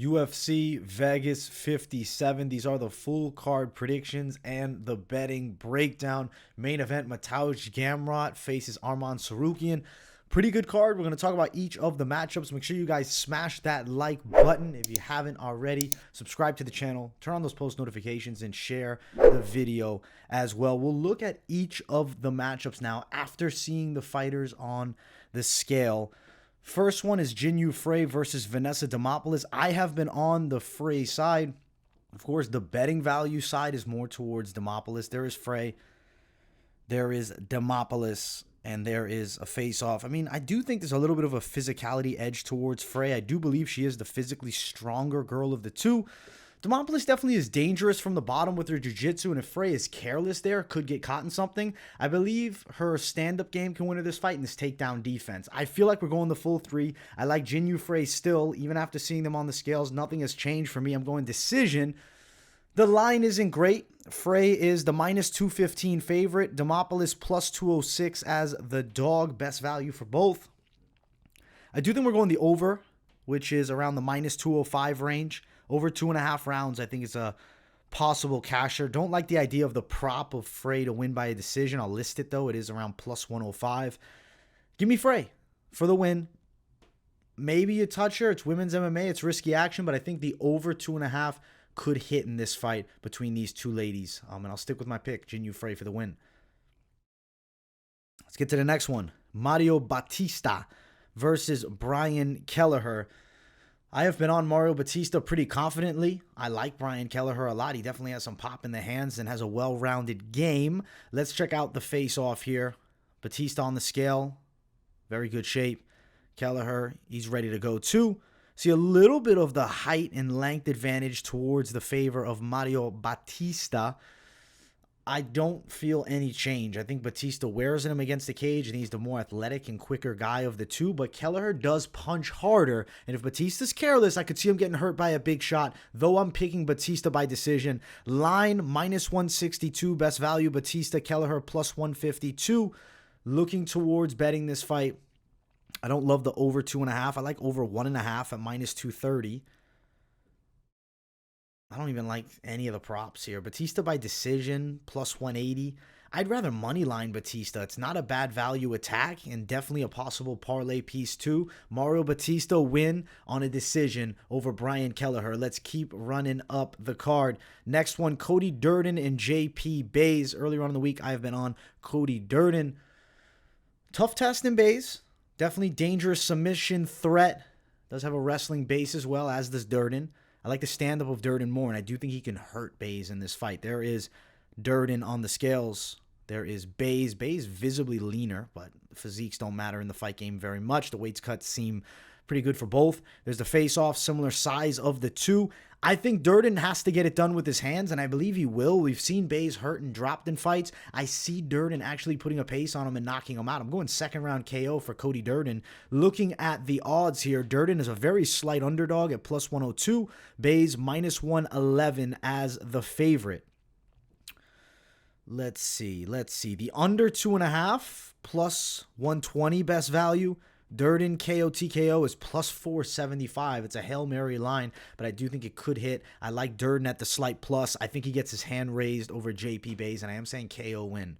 UFC Vegas 57. These are the full card predictions and the betting breakdown. Main event, Mateusz Gamrot faces Arman Tsarukyan. Pretty good card. We're going to talk about each of the matchups. Make sure you guys smash that like button if you haven't already. Subscribe to the channel, turn on those post notifications, and share the video as well. We'll look at each of the matchups now after seeing the fighters on the scale. First one is Jinh Frey versus Vanessa Demopoulos. I have been on the Frey side. Of course, the betting value side is more towards Demopoulos. There is Frey, there is Demopoulos, and there is a face-off. I mean, I do think there's a little bit of a physicality edge towards Frey. I do believe she is the physically stronger girl of the two. Demopoulos definitely is dangerous from the bottom with her jiu-jitsu, and if Frey is careless there, could get caught in something. I believe her stand-up game can win her this fight in this takedown defense. I feel like we're going the full three. I like Jinh Frey still, even after seeing them on the scales. Nothing has changed for me. I'm going decision. The line isn't great. Frey is the minus 215 favorite. Demopoulos plus 206 as the dog. Best value for both. I do think we're going the over, which is around the minus 205 range. Over 2.5 rounds, I think, is a possible casher. Don't like the idea of the prop of Frey to win by a decision. I'll list it, though. It is around plus 105. Give me Frey for the win. Maybe a toucher. It's women's MMA. It's risky action, but I think the over 2.5 could hit in this fight between these two ladies. And I'll stick with my pick, Jinh Frey for the win. Let's get to the next one. Mario Bautista versus Brian Kelleher. I have been on Mario Bautista pretty confidently. I like Brian Kelleher a lot. He definitely has some pop in the hands and has a well-rounded game. Let's check out the face-off here. Bautista on the scale. Very good shape. Kelleher, he's ready to go too. See a little bit of the height and length advantage towards the favor of Mario Bautista. I don't feel any change. I think Bautista wears him against the cage, and he's the more athletic and quicker guy of the two. But Kelleher does punch harder, and if Bautista's careless, I could see him getting hurt by a big shot, though I'm picking Bautista by decision. Line, minus 162. Best value, Bautista. Kelleher, plus 152. Looking towards betting this fight. I don't love the over 2.5. I like over 1.5 at minus 230. I don't even like any of the props here. Bautista by decision, plus 180. I'd rather moneyline Bautista. It's not a bad value attack and definitely a possible parlay piece too. Mario Bautista win on a decision over Brian Kelleher. Let's keep running up the card. Next one, Cody Durden and JP Bays. Earlier on in the week, I have been on Cody Durden. Tough test in Bays. Definitely dangerous submission threat. Does have a wrestling base as well, as does Durden. I like the stand-up of Durden more, and I do think he can hurt Bays in this fight. There is Durden on the scales. There is Bays. Bays visibly leaner, but physiques don't matter in the fight game very much. The weights cut seem pretty good for both. There's the face-off, similar size of the two. I think Durden has to get it done with his hands, and I believe he will. We've seen Bays hurt and dropped in fights. I see Durden actually putting a pace on him and knocking him out. I'm going second-round KO for Cody Durden. Looking at the odds here, Durden is a very slight underdog at plus 102. Bays minus 111 as the favorite. Let's see. The under 2.5 plus 120 best value. Durden KO TKO is plus 475. It's a Hail Mary line, but I do think it could hit. I like Durden at the slight plus. I think he gets his hand raised over JP Bays, and I am saying KO win.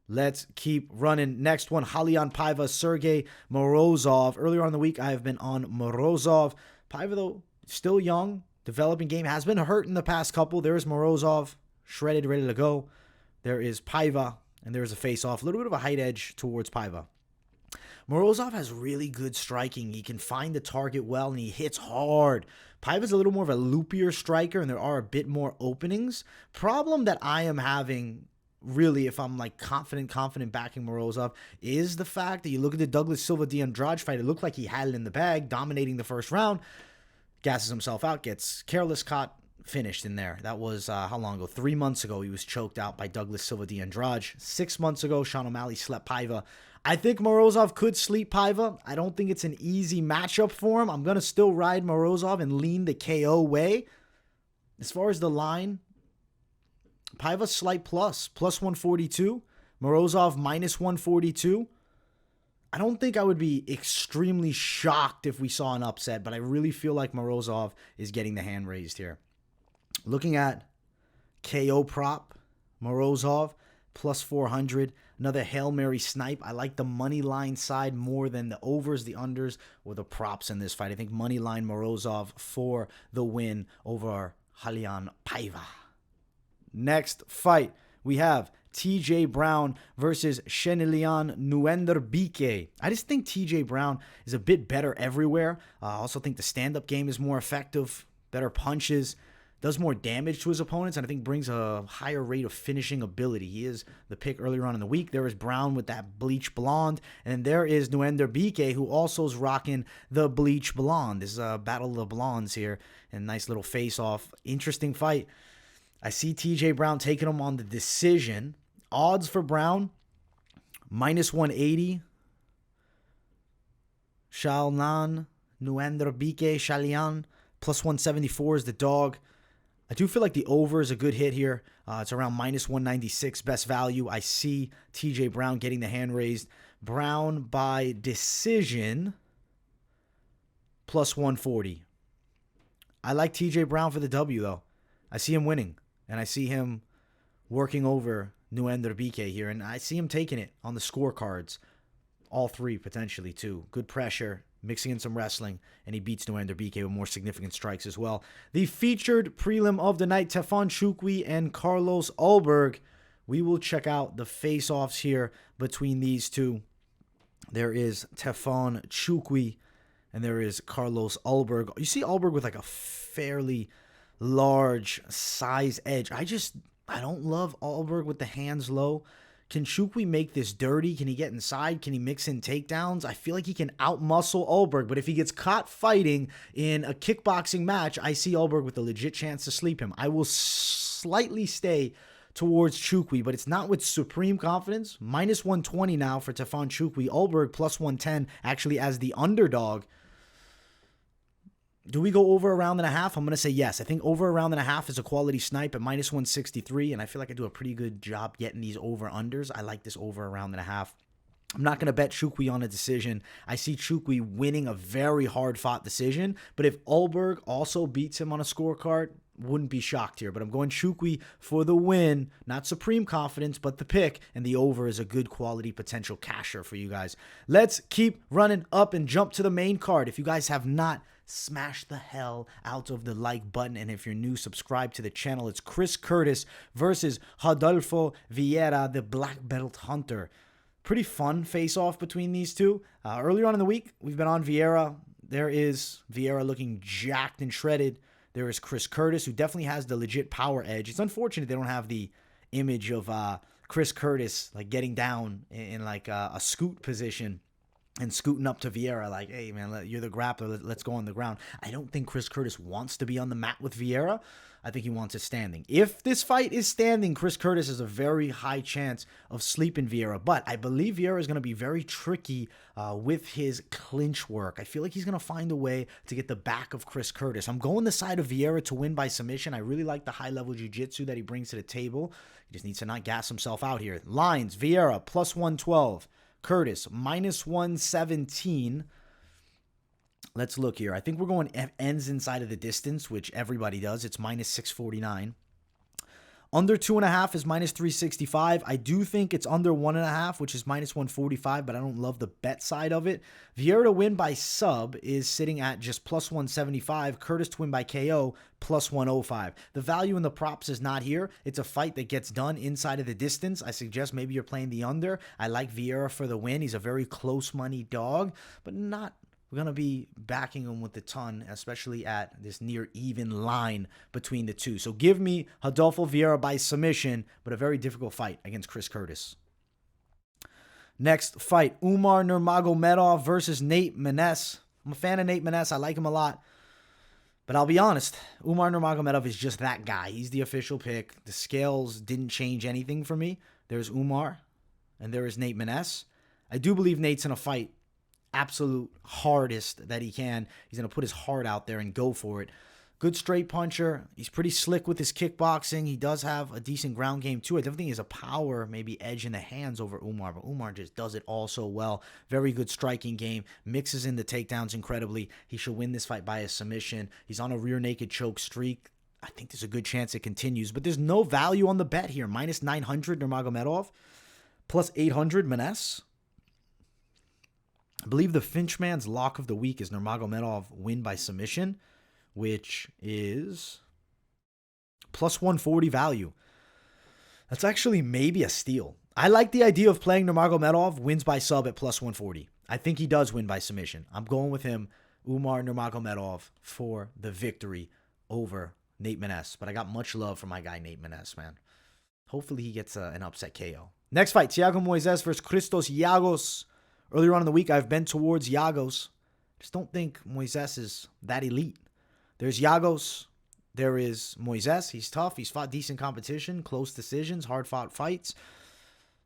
Let's keep running. Next one, Raulian Paiva, Sergey, Morozov. Earlier on in the week, I have been on Morozov. Paiva, though, still young. Developing game. Has been hurt in the past couple. There is Morozov, shredded, ready to go. There is Paiva, and there is a face-off. A little bit of a height edge towards Paiva. Morozov has really good striking. He can find the target well, and he hits hard. Paiva's a little more of a loopier striker, and there are a bit more openings. Problem that I am having, really, if I'm like confident backing Morozov, is the fact that you look at the Douglas Silva Andrade fight. It looked like he had it in the bag, dominating the first round. Gasses himself out, gets careless, caught, finished in there. That was, how long ago? 3 months ago, he was choked out by Douglas Silva Andrade. 6 months ago, Sean O'Malley slept Paiva. I think Morozov could sleep Paiva. I don't think it's an easy matchup for him. I'm going to still ride Morozov and lean the KO way. As far as the line, Paiva slight plus 142. Morozov minus 142. I don't think I would be extremely shocked if we saw an upset, but I really feel like Morozov is getting the hand raised here. Looking at KO prop, Morozov, plus 400. Another Hail Mary snipe. I like the money line side more than the overs, the unders, or the props in this fight. I think money line Morozov for the win over Raulian Paiva. Next fight, we have TJ Brown versus Shenilian Nuerdanbieke. I just think TJ Brown is a bit better everywhere. I also think the stand-up game is more effective, better punches, does more damage to his opponents, and I think brings a higher rate of finishing ability. He is the pick earlier on in the week. There is Brown with that bleach blonde, and there is Nuerdanbieke, who also is rocking the bleach blonde. This is a battle of the blondes here, and nice little face-off. Interesting fight. I see TJ Brown taking him on the decision. Odds for Brown, minus 180. Shalnan, Nuerdanbieke, Shalian, plus 174 is the dog. I do feel like the over is a good hit here. It's around minus 196, best value. I see TJ Brown getting the hand raised. Brown by decision, plus 140. I like TJ Brown for the W, though. I see him winning, and I see him working over Nuerdanbieke here, and I see him taking it on the scorecards. All three, potentially, too. Good pressure, mixing in some wrestling, and he beats Nuerdanbieke with more significant strikes as well. The featured prelim of the night, Tafon, Nchukwi, and Carlos Ulberg. We will check out the face-offs here between these two. There is Tafon, Nchukwi, and there is Carlos Ulberg. You see Ulberg with like a fairly large size edge. I don't love Ulberg with the hands low. Can Nchukwi make this dirty? Can he get inside? Can he mix in takedowns? I feel like he can outmuscle Ulberg, but if he gets caught fighting in a kickboxing match, I see Ulberg with a legit chance to sleep him. I will slightly stay towards Nchukwi, but it's not with supreme confidence. Minus 120 now for Tafon Nchukwi. Ulberg plus 110 actually as the underdog. Do we go over a round and a half? I'm going to say yes. I think over a round and a half is a quality snipe at minus 163, and I feel like I do a pretty good job getting these over-unders. I like this over a round and a half. I'm not going to bet Nchukwi on a decision. I see Nchukwi winning a very hard-fought decision, but if Ulberg also beats him on a scorecard, wouldn't be shocked here. But I'm going Nchukwi for the win. Not supreme confidence, but the pick, and the over is a good quality potential casher for you guys. Let's keep running up and jump to the main card. If you guys have not, smash the hell out of the like button, and if you're new, subscribe to the channel. It's Chris Curtis versus Rodolfo Vieira, the black belt hunter. Pretty fun face-off between these two. Earlier on in the week, we've been on Vieira. There is Vieira looking jacked and shredded. There is Chris Curtis, who definitely has the legit power edge. It's unfortunate they don't have the image of Chris Curtis like getting down in like a scoot position and scooting up to Vieira like, hey, man, you're the grappler. Let's go on the ground. I don't think Chris Curtis wants to be on the mat with Vieira. I think he wants it standing. If this fight is standing, Chris Curtis has a very high chance of sleeping Vieira. But I believe Vieira is going to be very tricky with his clinch work. I feel like he's going to find a way to get the back of Chris Curtis. I'm going the side of Vieira to win by submission. I really like the high-level jiu-jitsu that he brings to the table. He just needs to not gas himself out here. Lines, Vieira, plus 112. Curtis, minus 117. Let's look here. I think we're going ends inside of the distance, which everybody does. It's minus 649. Under 2.5 is minus 365. I do think it's under 1.5, which is minus 145, but I don't love the bet side of it. Vieira to win by sub is sitting at just plus 175. Curtis to win by KO, plus 105. The value in the props is not here. It's a fight that gets done inside of the distance. I suggest maybe you're playing the under. I like Vieira for the win. He's a very close money dog, but not... We're going to be backing him with a ton, especially at this near even line between the two. So give me Rodolfo Vieira by submission, but a very difficult fight against Chris Curtis. Next fight, Umar Nurmagomedov versus Nate Maness. I'm a fan of Nate Maness. I like him a lot. But I'll be honest, Umar Nurmagomedov is just that guy. He's the official pick. The scales didn't change anything for me. There's Umar, and there is Nate Maness. I do believe Nate's in a fight absolute hardest that he can. He's going to put his heart out there and go for it. Good straight puncher. He's pretty slick with his kickboxing. He does have a decent ground game too. I definitely think he has a power, maybe edge in the hands over Umar, but Umar just does it all so well. Very good striking game. Mixes in the takedowns incredibly. He should win this fight by a submission. He's on a rear naked choke streak. I think there's a good chance it continues, but there's no value on the bet here. Minus 900 Nurmagomedov, plus 800 Maness. I believe the Finchman's lock of the week is Nurmagomedov win by submission, which is plus 140 value. That's actually maybe a steal. I like the idea of playing Nurmagomedov wins by sub at plus 140. I think he does win by submission. I'm going with him, Umar Nurmagomedov, for the victory over Nate Maness. But I got much love for my guy Nate Maness, man. Hopefully he gets an upset KO. Next fight, Thiago Moisés versus Christos Giagos. Earlier on in the week, I've been towards Giagos. Just don't think Moisés is that elite. There's Giagos. There is Moisés. He's tough. He's fought decent competition, close decisions, hard-fought fights.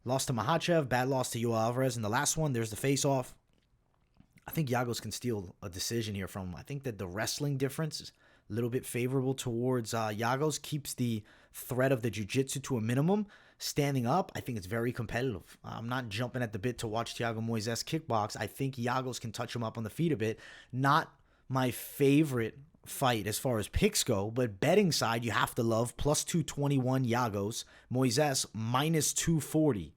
Lost to Makhachev, bad loss to Yoel Alvarez. In the last one, there's the face-off. I think Giagos can steal a decision here from him. I think that the wrestling difference is a little bit favorable towards Giagos. Keeps the threat of the jiu-jitsu to a minimum. Standing up, I think it's very competitive. I'm not jumping at the bit to watch Thiago Moisés kickbox. I think Giagos can touch him up on the feet a bit. Not my favorite fight as far as picks go, but betting side, you have to love plus 221 Giagos. Moisés minus 240.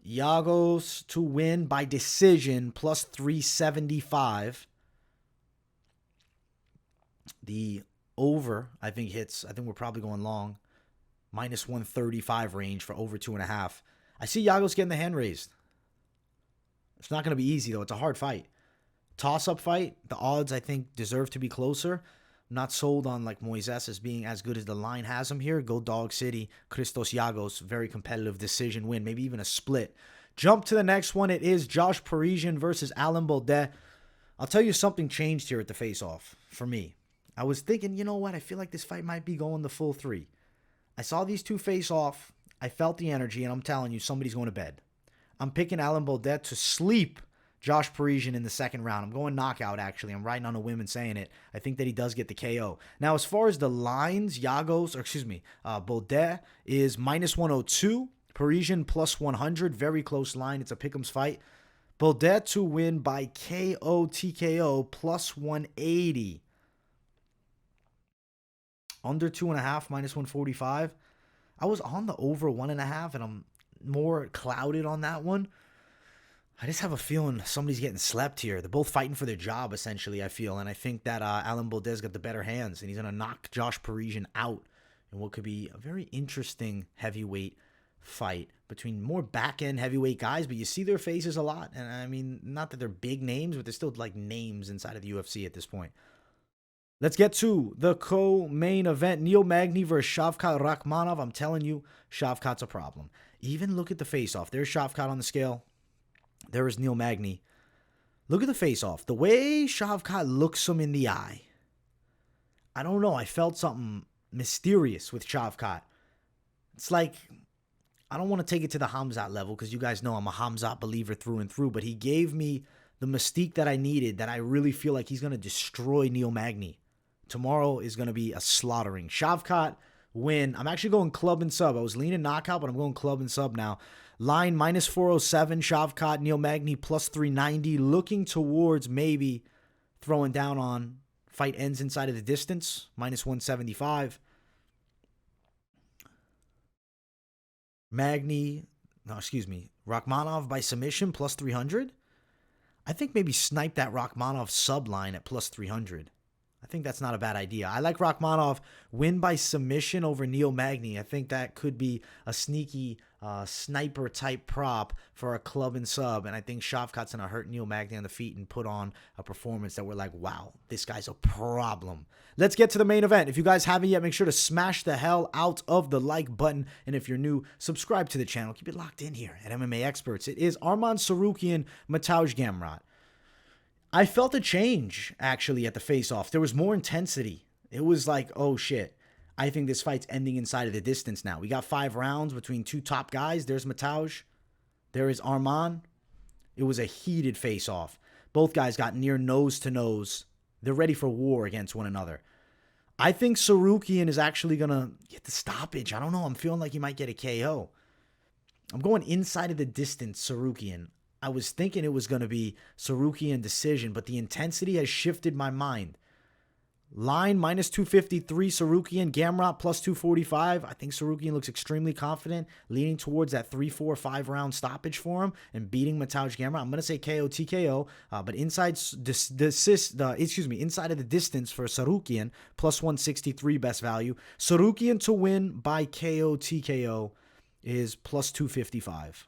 Giagos to win by decision plus 375. The over, I think, hits. I think we're probably going long. Minus 135 range for over 2.5. I see Giagos getting the hand raised. It's not going to be easy, though. It's a hard fight. Toss-up fight. The odds, I think, deserve to be closer. I'm not sold on like Moisés as being as good as the line has him here. Go Dog City. Christos Giagos, very competitive decision win. Maybe even a split. Jump to the next one. It is Josh Parisian versus Alan Baudot. I'll tell you something changed here at the face-off for me. I was thinking, you know what? I feel like this fight might be going the full 3. I saw these two face off. I felt the energy, and I'm telling you, somebody's going to bed. I'm picking Alan Baudot to sleep Josh Parisian in the second round. I'm going knockout, actually. I'm riding on a whim and saying it. I think that he does get the KO. Now, as far as the lines, Baudot is minus 102. Parisian plus 100. Very close line. It's a pick'ems fight. Baudot to win by KO TKO plus 180. Under 2.5, minus 145. I was on the over 1.5, and I'm more clouded on that one. I just have a feeling somebody's getting slept here. They're both fighting for their job, essentially, I feel. And I think that Alan Baudot's got the better hands, and he's going to knock Josh Parisian out in what could be a very interesting heavyweight fight between more back-end heavyweight guys, but you see their faces a lot. And I mean, not that they're big names, but they're still like names inside of the UFC at this point. Let's get to the co-main event. Neil Magny versus Shavkat Rakhmonov. I'm telling you, Shavkat's a problem. Even look at the face-off. There's Shavkat on the scale. There is Neil Magny. Look at the face-off. The way Shavkat looks him in the eye. I don't know. I felt something mysterious with Shavkat. It's like, I don't want to take it to the Khamzat level because you guys know I'm a Khamzat believer through and through, but he gave me the mystique that I needed, that I really feel like he's going to destroy Neil Magny. Tomorrow is going to be a slaughtering. Shavkat win. I'm actually going club and sub. I was leaning knockout, but I'm going club and sub now. Line minus 407. Shavkat, Neil Magny plus 390. Looking towards maybe throwing down on fight ends inside of the distance. Minus 175. Rakhmonov by submission plus 300. I think maybe snipe that Rakhmonov sub line at plus 300. I think that's not a bad idea. I like Rakhmonov win by submission over Neil Magny. I think that could be a sneaky sniper type prop for a club and sub. And I think Shavkat's going to hurt Neil Magny on the feet and put on a performance that we're like, wow, this guy's a problem. Let's get to the main event. If you guys haven't yet, make sure to smash the hell out of the like button. And if you're new, subscribe to the channel. Keep it locked in here at MMA Experts. It is Arman Tsarukyan, Mateusz Gamrot. I felt a change, actually, at the face-off. There was more intensity. It was like, oh, shit. I think this fight's ending inside of the distance now. We got 5 rounds between 2 top guys. There's Mateusz. There is Arman. It was a heated face-off. Both guys got near nose-to-nose They're ready for war against one another. I think Tsarukyan is actually going to get the stoppage. I don't know. I'm feeling like he might get a KO. I'm going inside of the distance, Tsarukyan. I was thinking it was going to be Tsarukyan decision, but the intensity has shifted my mind. Line minus 253, Tsarukyan. Gamrot plus 245. I think Tsarukyan looks extremely confident, leaning towards that 3, 4, 5 round stoppage for him and beating Mateusz Gamrot. I'm going to say KO, TKO, but inside inside of the distance for Tsarukyan, plus 163 best value. Tsarukyan to win by KO, TKO is plus 255.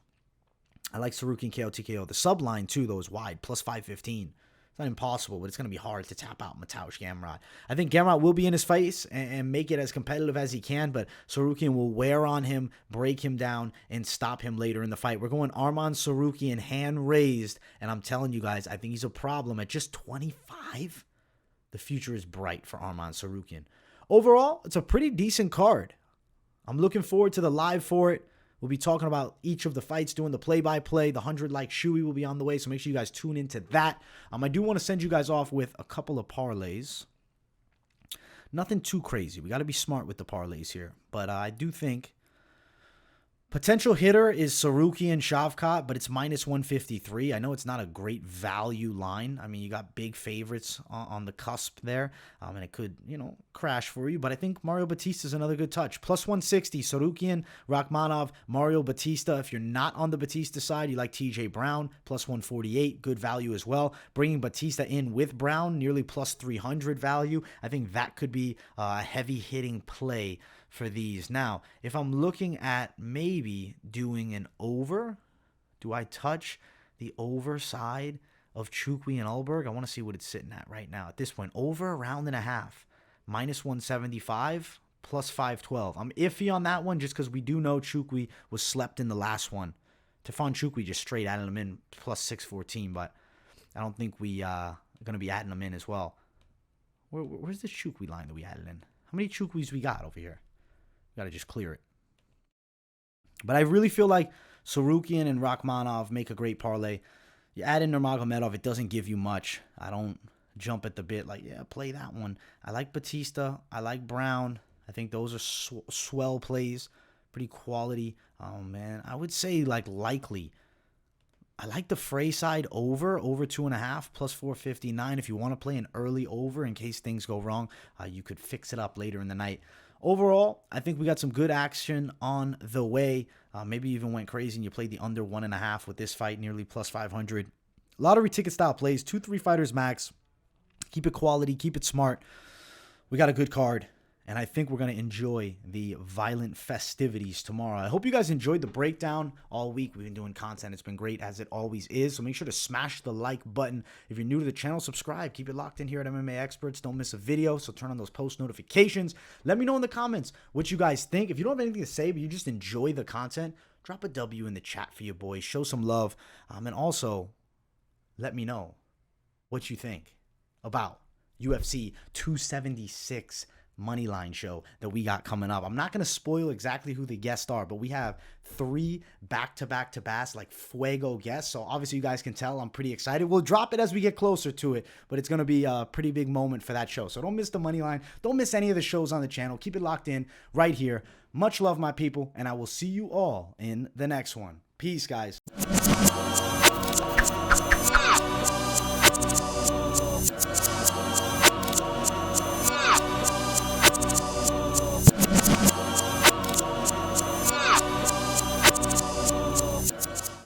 I like Tsarukyan KO, TKO. The sub line, too, though, is wide, plus 515. It's not impossible, but it's going to be hard to tap out Mateusz Gamrot. I think Gamrot will be in his face and make it as competitive as he can, but Tsarukyan will wear on him, break him down, and stop him later in the fight. We're going Arman Tsarukyan, hand raised, and I'm telling you guys, I think he's a problem. At just 25, the future is bright for Arman Tsarukyan. Overall, it's a pretty decent card. I'm looking forward to the live for it. We'll be talking about each of the fights, doing the play-by-play. The 100-like shoey will be on the way, so make sure you guys tune into that. I do want to send you guys off with a couple of parlays. Nothing too crazy. We got to be smart with the parlays here. But I do think potential hitter is Tsarukyan Shavkat, but it's minus 153. I know it's not a great value line. I mean, you got big favorites on the cusp there, and it could, crash for you. But I think Mario Bautista is another good touch. Plus 160, Tsarukyan, Rakhmonov, Mario Bautista. If you're not on the Bautista side, you like TJ Brown, plus 148, good value as well. Bringing Bautista in with Brown, nearly plus 300 value. I think that could be a heavy-hitting play for these. Now, if I'm looking at maybe doing an over, do I touch the over side of Nchukwi and Ulberg? I want to see what it's sitting at right now. At this point, over a round and a half, minus 175, plus 512. I'm iffy on that one just because we do know Nchukwi was slept in the last one. Tafon Nchukwi just straight added him in, plus 614, but I don't think we are going to be adding him in as well. Where's the Nchukwi line that we added in? How many Nchukwis we got over here? Got to just clear it. But I really feel like Tsarukyan and Rakhmonov make a great parlay. You add in Nurmagomedov, it doesn't give you much. I don't jump at the bit like, yeah, play that one. I like Bautista. I like Brown. I think those are swell plays. Pretty quality. Oh, man. I would say, likely. I like the Frey side over 2.5, plus 459. If you want to play an early over in case things go wrong, you could fix it up later in the night. Overall, I think we got some good action on the way. Maybe you even went crazy and you played the under 1.5 with this fight, nearly plus 500. Lottery ticket style plays, 2-3 fighters max. Keep it quality, keep it smart. We got a good card, and I think we're going to enjoy the violent festivities tomorrow. I hope you guys enjoyed the breakdown all week. We've been doing content. It's been great, as it always is. So make sure to smash the like button. If you're new to the channel, subscribe. Keep it locked in here at MMA Experts. Don't miss a video, so turn on those post notifications. Let me know in the comments what you guys think. If you don't have anything to say, but you just enjoy the content, drop a W in the chat for your boys. Show some love. And also, let me know what you think about UFC 276 Moneyline show that we got coming up. I'm not going to spoil exactly who the guests are, but we have 3 back-to-back-to-back, fuego guests. So obviously you guys can tell I'm pretty excited. We'll drop it as we get closer to it, but it's going to be a pretty big moment for that show. So don't miss the Moneyline. Don't miss any of the shows on the channel. Keep it locked in right here. Much love, my people, and I will see you all in the next one. Peace, guys.